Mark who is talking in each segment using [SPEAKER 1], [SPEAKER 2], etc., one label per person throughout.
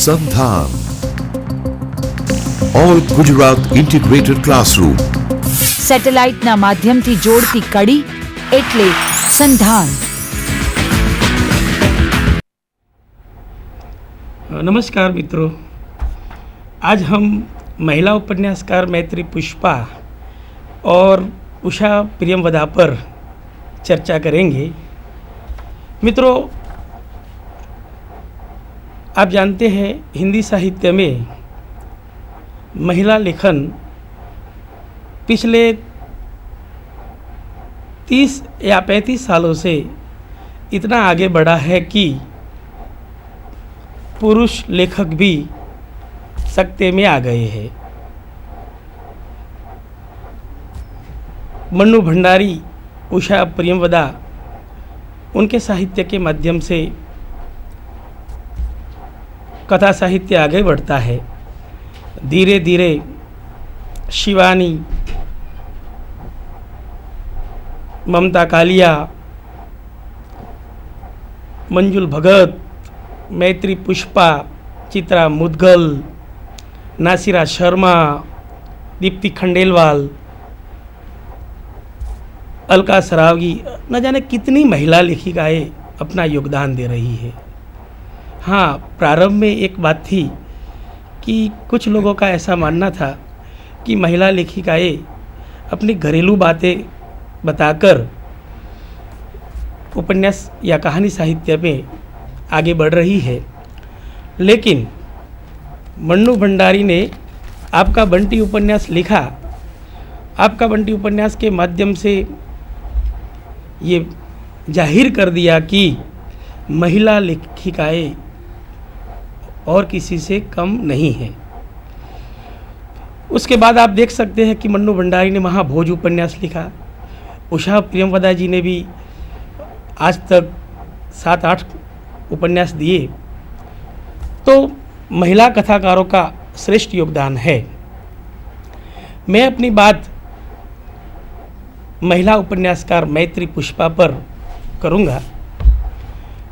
[SPEAKER 1] संधान all Gujarat integrated classroom
[SPEAKER 2] સેટેલાઇટના માધ્યમથી જોડતી કડી એટલે સંધાન।
[SPEAKER 3] नमस्कार मित्रों, आज हम महिला उपन्यासकार मैत्री पुष्पा और उषा प्रियमवदा पर चर्चा करेंगे। मित्रों, आप जानते हैं हिंदी साहित्य में महिला लेखन पिछले 30 या 35 सालों से इतना आगे बढ़ा है कि पुरुष लेखक भी सकते में आ गए हैं। मन्नू भंडारी, उषा प्रियमवदा, उनके साहित्य के माध्यम से कथा साहित्य आगे बढ़ता है। धीरे धीरे शिवानी, ममता कालिया, मंजुल भगत, मैत्री पुष्पा, चित्रा मुदगल, नासिरा शर्मा, दीप्ति खंडेलवाल, अलका सरावगी, न जाने कितनी महिला लेखिकाएँ अपना योगदान दे रही है। हाँ, प्रारंभ में एक बात थी कि कुछ लोगों का ऐसा मानना था कि महिला लेखिकाएँ अपनी घरेलू बातें बताकर उपन्यास या कहानी साहित्य में आगे बढ़ रही है, लेकिन मन्नू भंडारी ने आपका बंटी उपन्यास लिखा। आपका बंटी उपन्यास के माध्यम से ये जाहिर कर दिया कि महिला लेखिकाएँ और किसी से कम नहीं है। उसके बाद आप देख सकते हैं कि मन्नू भंडारी ने महाभोज उपन्यास लिखा। उषा प्रियमवदा जी ने भी आज तक 7-8 उपन्यास दिए। तो महिला कथाकारों का श्रेष्ठ योगदान है। मैं अपनी बात महिला उपन्यासकार मैत्री पुष्पा पर करूँगा।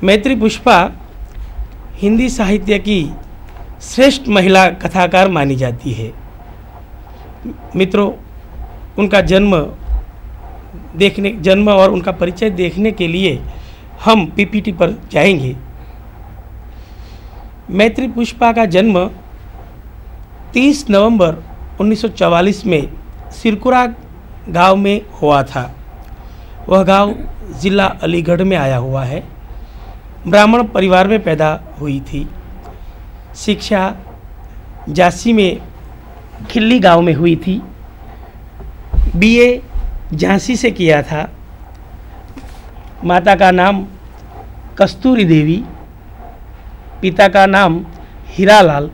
[SPEAKER 3] मैत्री पुष्पा हिंदी साहित्य की श्रेष्ठ महिला कथाकार मानी जाती है। मित्रों, उनका जन्म और उनका परिचय देखने के लिए हम पीपीटी पर जाएंगे। मैत्री पुष्पा का जन्म 30 नवंबर 1944 में सिरकुरा गांव में हुआ था। वह गांव ज़िला अलीगढ़ में आया हुआ है। ब्राह्मण परिवार में पैदा हुई थी। शिक्षा झांसी में खिल्ली गांव में हुई थी। बीए झांसी से किया था। माता का नाम कस्तूरी देवी, पिता का नाम हीरालाल।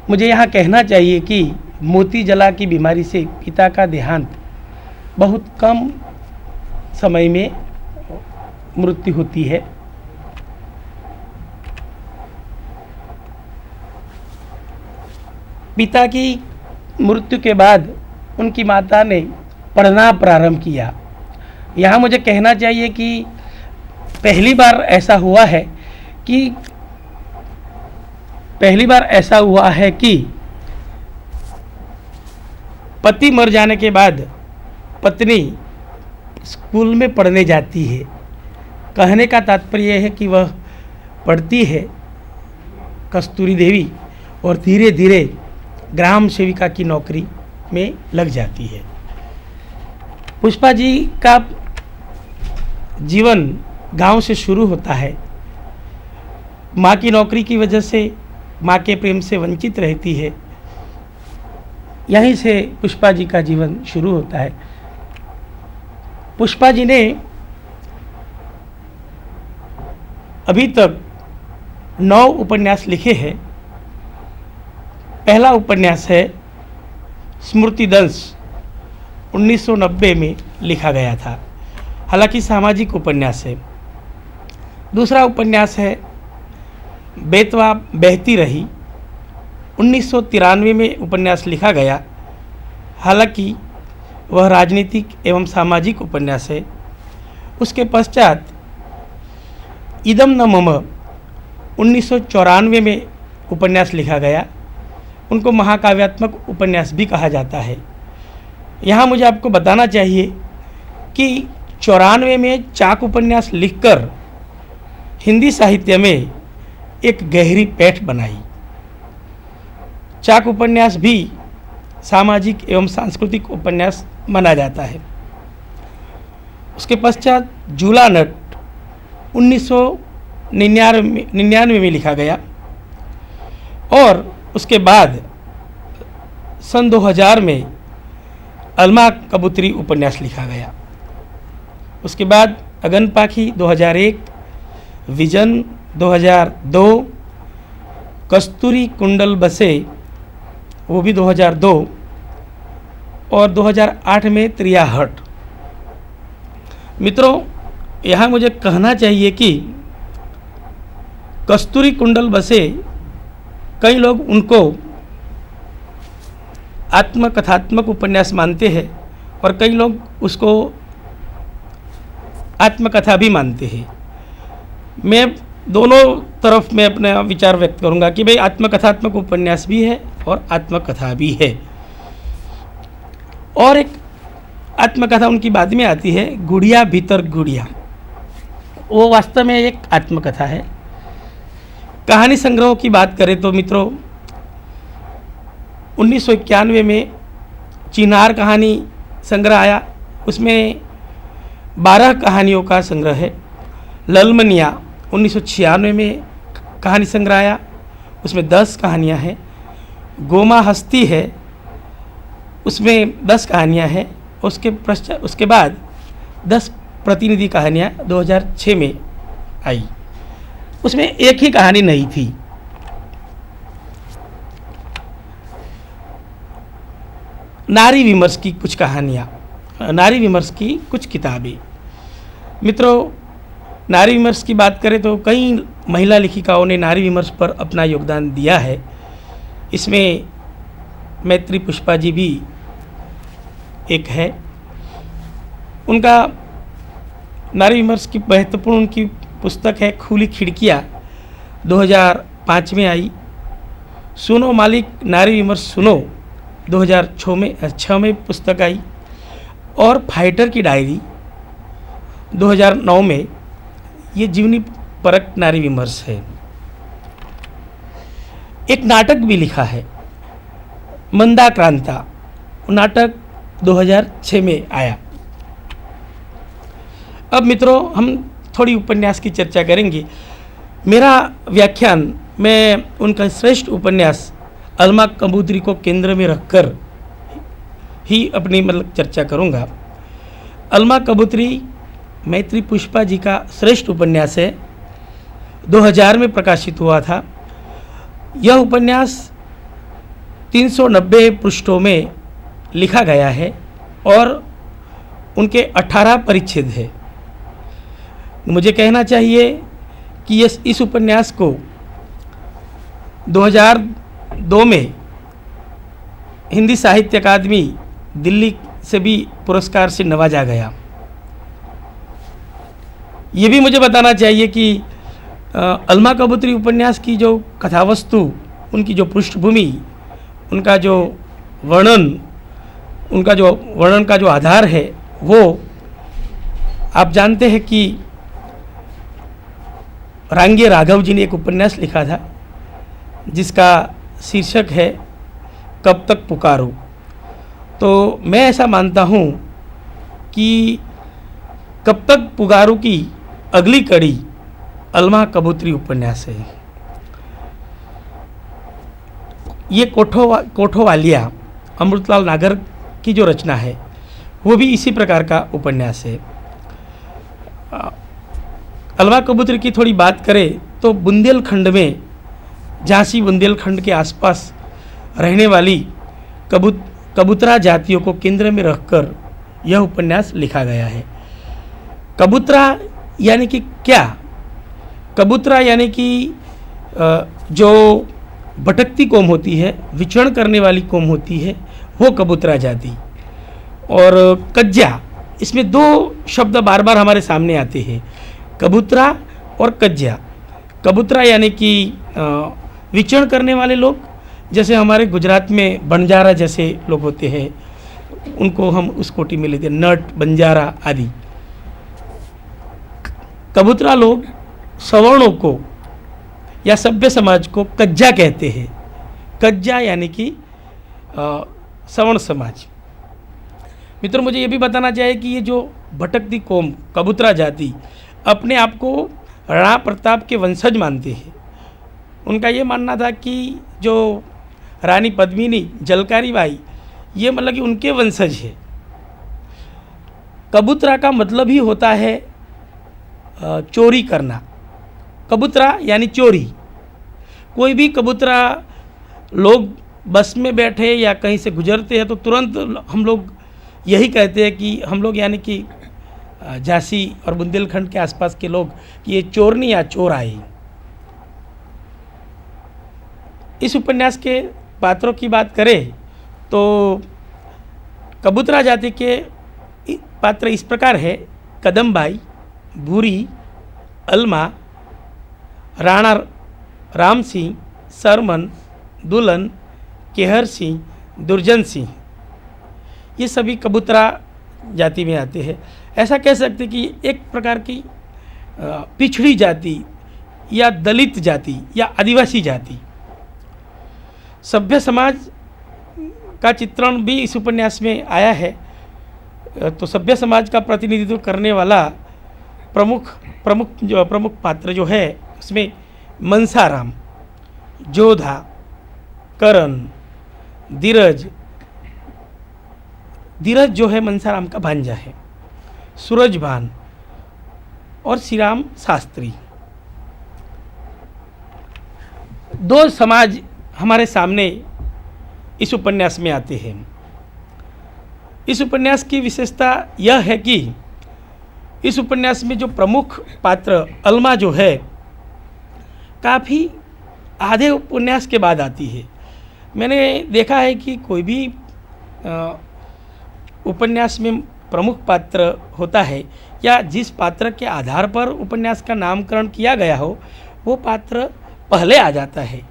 [SPEAKER 3] मुझे यहाँ कहना चाहिए कि मोती जला की बीमारी से पिता का देहांत बहुत कम समय में मृत्यु होती है। पिता की मृत्यु के बाद उनकी माता ने पढ़ना प्रारंभ किया। यहाँ मुझे कहना चाहिए कि पहली बार ऐसा हुआ है कि पति मर जाने के बाद पत्नी स्कूल में पढ़ने जाती है। कहने का तात्पर्य है कि वह पढ़ती है कस्तूरी देवी और धीरे धीरे ग्राम सेविका की नौकरी में लग जाती है। पुष्पा जी का जीवन गांव से शुरू होता है। माँ की नौकरी की वजह से माँ के प्रेम से वंचित रहती है। यहीं से पुष्पा जी का जीवन शुरू होता है। पुष्पा जी ने अभी तक 9 उपन्यास लिखे हैं। पहला उपन्यास है स्मृतिदंश, 1990 में लिखा गया था। हालांकि सामाजिक उपन्यास है। दूसरा उपन्यास है बेतवा बहती रही, 1993 में उपन्यास लिखा गया। हालांकि वह राजनीतिक एवं सामाजिक उपन्यास है। उसके पश्चात इदम न मम 1994 में उपन्यास लिखा गया, उनको महाकाव्यात्मक उपन्यास भी कहा जाता है। यहाँ मुझे आपको बताना चाहिए कि 94 में चाक उपन्यास लिखकर हिंदी साहित्य में एक गहरी पैठ बनाई। चाक उपन्यास भी सामाजिक एवं सांस्कृतिक उपन्यास माना जाता है। उसके पश्चात झूला नट 1999 में लिखा गया और उसके बाद सन 2000 में अलमा कबूतरी उपन्यास लिखा गया। उसके बाद अगन पाखी 2001, विजन 2002, कस्तूरी कुंडल बसे वो भी 2002 और 2008 में त्रियाहट। मित्रों, यहाँ मुझे कहना चाहिए कि कस्तूरी कुंडल बसे कई लोग उनको आत्मकथात्मक उपन्यास मानते हैं और कई लोग उसको आत्मकथा भी मानते हैं। मैं दोनों तरफ में अपना विचार व्यक्त करूंगा कि भाई आत्मकथात्मक उपन्यास भी है और आत्मकथा भी है। और एक आत्मकथा उनकी बाद में आती है, गुड़िया भीतर गुड़िया। वो वास्तव में एक आत्मकथा है। कहानी संग्रहों की बात करें तो मित्रों 1991 में चिनार कहानी संग्रह आया, उसमें 12 कहानियों का संग्रह है। ललमनिया 1996 में कहानी संग्रह आया, उसमें 10 कहानियाँ हैं। गोमा हस्ती है, उसमें 10 कहानियाँ हैं। उसके बाद 10 प्रतिनिधि कहानियाँ 2006 में आई, उसमें एक ही कहानी नहीं थी। नारी विमर्श की कुछ कहानियाँ, नारी विमर्श की कुछ किताबें। मित्रों, नारी विमर्श की बात करें तो कई महिला लेखिकाओं ने नारी विमर्श पर अपना योगदान दिया है। इसमें मैत्री पुष्पा जी भी एक है। उनका नारी विमर्श की महत्वपूर्ण उनकी पुस्तक है खुली खिड़कियाँ, 2005 में आई। सुनो मालिक नारी विमर्श सुनो 2006 में पुस्तक आई। और फाइटर की डायरी 2009 में, ये जीवनी परक नारी विमर्श है। एक नाटक भी लिखा है, मंदा क्रांता, नाटक 2006 में आया। अब मित्रों, हम थोड़ी उपन्यास की चर्चा करेंगे। मेरा व्याख्यान मैं उनका श्रेष्ठ उपन्यास अलमा कबूतरी को केंद्र में रखकर ही अपनी चर्चा करूंगा। अलमा कबूतरी मैत्री पुष्पा जी का श्रेष्ठ उपन्यास है, 2000 में प्रकाशित हुआ था। यह उपन्यास 390 पृष्ठों में लिखा गया है और उनके 18 परिच्छेद है। मुझे कहना चाहिए कि इस उपन्यास को 2002 में हिंदी साहित्य अकादमी दिल्ली से भी पुरस्कार से नवाजा गया। ये भी मुझे बताना चाहिए कि अलमा कबूतरी उपन्यास की जो कथावस्तु, उनकी जो पृष्ठभूमि, उनका जो वर्णन का जो आधार है, वो आप जानते हैं कि रांगे राघव जी ने एक उपन्यास लिखा था जिसका शीर्षक है कब तक पुकारूं। तो मैं ऐसा मानता हूँ कि कब तक पुकारूं की अगली कड़ी अलमा कबूतरी उपन्यास है। ये कोठोवालिया अमृतलाल नागर की जो रचना है वो भी इसी प्रकार का उपन्यास है। अलमा कबूतरी की थोड़ी बात करें तो बुंदेलखंड में, झांसी बुंदेलखंड के आसपास रहने वाली कबूतरा जातियों को केंद्र में रखकर यह उपन्यास लिखा गया है। कबूतरा यानी कि क्या? कबूतरा यानी कि जो भटकती कौम होती है, विचरण करने वाली कौम होती है, वो कबूतरा जाति। और कज्जा, इसमें 2 शब्द बार बार हमारे सामने आते हैं, कबूतरा और कज्जा। कबूतरा यानी कि विचरण करने वाले लोग, जैसे हमारे गुजरात में बंजारा जैसे लोग होते हैं, उनको हम उस कोटि में लेते हैं, नट, बंजारा आदि। कबूतरा लोग सवर्णों को या सभ्य समाज को कज्जा कहते हैं। कज्जा यानी कि सवर्ण समाज। मित्रों, मुझे ये भी बताना चाहिए कि ये जो भटकती कौम कबूतरा जाति अपने आप को राणा प्रताप के वंशज मानते हैं। उनका ये मानना था कि जो रानी पद्मिनी, जलकारी बाई, ये मतलब कि उनके वंशज है। कबूतरा का मतलब ही होता है चोरी करना। कबूतरा यानी चोरी। कोई भी कबूतरा, लोग बस में बैठे या कहीं से गुजरते हैं तो तुरंत हम लोग यही कहते हैं कि हम लोग यानी कि झांसी और बुंदेलखंड के आसपास के लोग कि ये चोरनी या चोर आए। इस उपन्यास के पात्रों की बात करें तो कबूतरा जाति के पात्र इस प्रकार है: कदमबाई, भूरी, अलमा, राणा राम सिंह, सरमन, दुल्हन, केहर सिंह, दुर्जन सिंह, ये सभी कबूतरा जाति में आते हैं। ऐसा कह सकते कि एक प्रकार की पिछड़ी जाति या दलित जाति या आदिवासी जाति। सभ्य समाज का चित्रण भी इस उपन्यास में आया है। तो सभ्य समाज का प्रतिनिधित्व करने वाला प्रमुख पात्र जो है उसमें मनसाराम, जोधा, करण, धीरज जो है मनसाराम का भांजा है, सूरजभान और श्रीराम शास्त्री। दो समाज हमारे सामने इस उपन्यास में आते हैं। इस उपन्यास की विशेषता यह है कि इस उपन्यास में जो प्रमुख पात्र अलमा जो है काफ़ी आधे उपन्यास के बाद आती है। मैंने देखा है कि कोई भी उपन्यास में प्रमुख पात्र होता है या जिस पात्र के आधार पर उपन्यास का नामकरण किया गया हो वो पात्र पहले आ जाता है,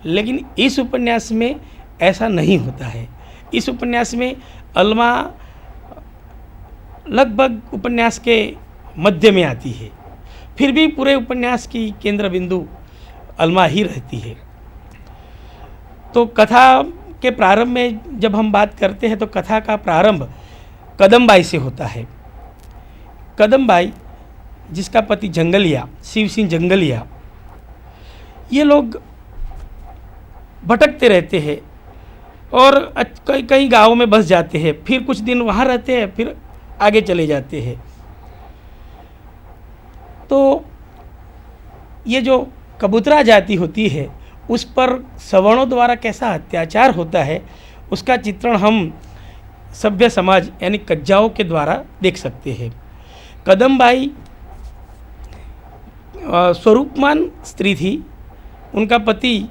[SPEAKER 3] लेकिन इस उपन्यास में ऐसा नहीं होता है। इस उपन्यास में अलमा लगभग उपन्यास के मध्य में आती है, फिर भी पूरे उपन्यास की केंद्र बिंदु अलमा ही रहती है। तो कथा के प्रारंभ में जब हम बात करते हैं तो कथा का प्रारंभ कदमबाई से होता है। कदमबाई, जिसका पति जंगलिया, शिव सिंह जंगलिया, ये लोग भटकते रहते हैं और कई गाँवों में बस जाते हैं, फिर कुछ दिन वहाँ रहते हैं, फिर आगे चले जाते हैं। तो ये जो कबूतरा जाति होती है उस पर सवर्णों द्वारा कैसा अत्याचार होता है उसका चित्रण हम सभ्य समाज यानी कज्जाओं के द्वारा देख सकते हैं। कदमबाई स्वरूपमान स्त्री थी। उनका पति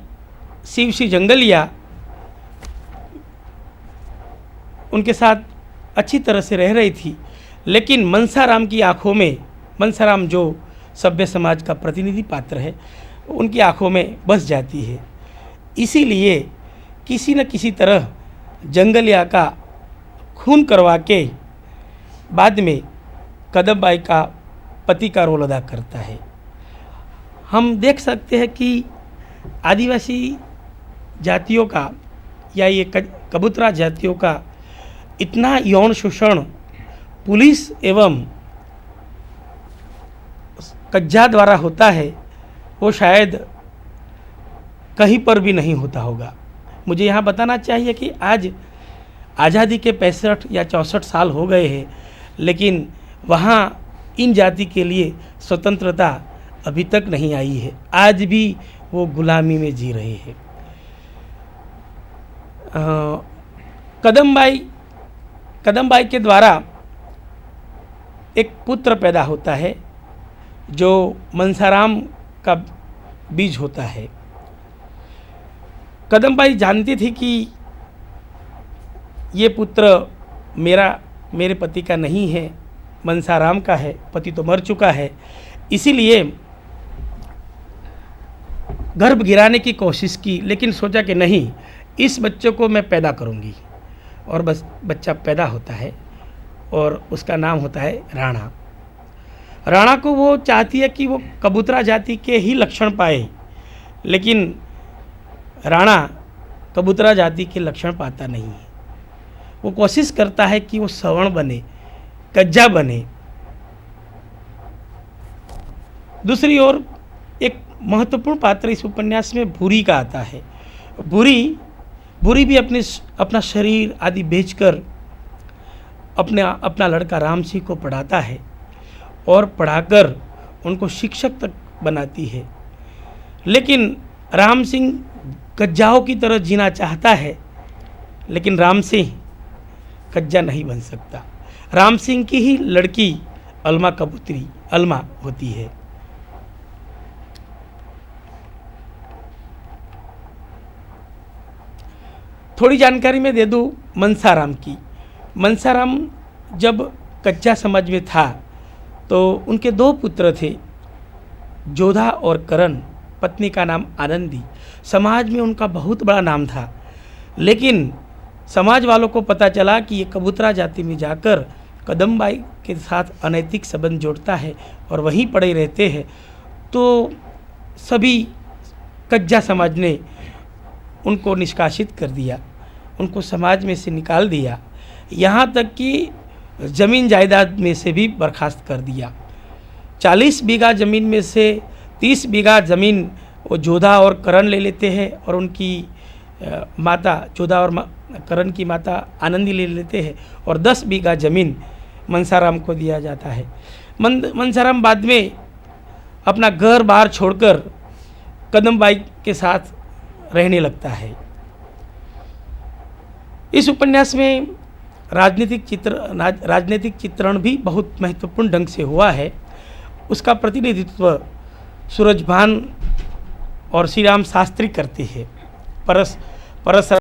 [SPEAKER 3] शिव सिंह जंगलिया उनके साथ अच्छी तरह से रह रही थी, लेकिन मनसाराम की आंखों में, मनसाराम जो सभ्य समाज का प्रतिनिधि पात्र है, उनकी आंखों में बस जाती है। इसीलिए किसी न किसी तरह जंगलिया का खून करवा के बाद में कदमबाई का पति का रोल अदा करता है। हम देख सकते हैं कि आदिवासी जातियों का या ये कबूतरा जातियों का इतना यौन शोषण पुलिस एवं कज्जा द्वारा होता है वो शायद कहीं पर भी नहीं होता होगा। मुझे यहाँ बताना चाहिए कि आज आज़ादी के 65 या 64 साल हो गए हैं, लेकिन वहाँ इन जाति के लिए स्वतंत्रता अभी तक नहीं आई है। आज भी वो गुलामी में जी रहे हैं। कदमबाई के द्वारा एक पुत्र पैदा होता है जो मनसाराम का बीज होता है। कदमबाई जानती थी कि ये पुत्र मेरे पति का नहीं है, मनसाराम का है, पति तो मर चुका है। इसीलिए गर्भ गिराने की कोशिश की, लेकिन सोचा कि नहीं, इस बच्चे को मैं पैदा करूंगी। और बस बच्चा पैदा होता है और उसका नाम होता है राणा। राणा को वो चाहती है कि वो कबूतरा जाति के ही लक्षण पाए, लेकिन राणा कबूतरा जाति के लक्षण पाता नहीं है। वो कोशिश करता है कि वो सवर्ण बने, कज्जा बने। दूसरी ओर एक महत्वपूर्ण पात्र इस उपन्यास में भूरी का आता है। भूरी भी अपना शरीर आदि बेचकर अपना लड़का राम सिंह को पढ़ाता है और पढ़ाकर उनको शिक्षक तक बनाती है। लेकिन राम सिंह कज्जाओं की तरह जीना चाहता है, लेकिन राम सिंह कज्जा नहीं बन सकता। राम सिंह की ही लड़की अलमा होती है। थोड़ी जानकारी मैं दे दूं मनसाराम की। मनसाराम जब कच्चा समाज में था तो उनके 2 पुत्र थे, जोधा और करण। पत्नी का नाम आनंदी। समाज में उनका बहुत बड़ा नाम था, लेकिन समाज वालों को पता चला कि ये कबूतरा जाति में जाकर कदमबाई के साथ अनैतिक संबंध जोड़ता है और वहीं पड़े रहते हैं। तो सभी कज्जा समाज ने उनको निष्कासित कर दिया, उनको समाज में से निकाल दिया, यहाँ तक कि ज़मीन जायदाद में से भी बर्खास्त कर दिया। 40 बीघा ज़मीन में से 30 बीघा ज़मीन वो जोधा और करण ले लेते हैं और उनकी माता जोधा और करण की माता आनंदी ले लेते हैं और 10 बीघा ज़मीन मनसाराम को दिया जाता है। मनसाराम बाद में अपना घर बार छोड़कर कदमबाई के साथ रहने लगता है। इस उपन्यास में राजनीतिक चित्रण भी बहुत महत्वपूर्ण ढंग से हुआ है। उसका प्रतिनिधित्व सूरजभान और श्री राम शास्त्री करते हैं। परस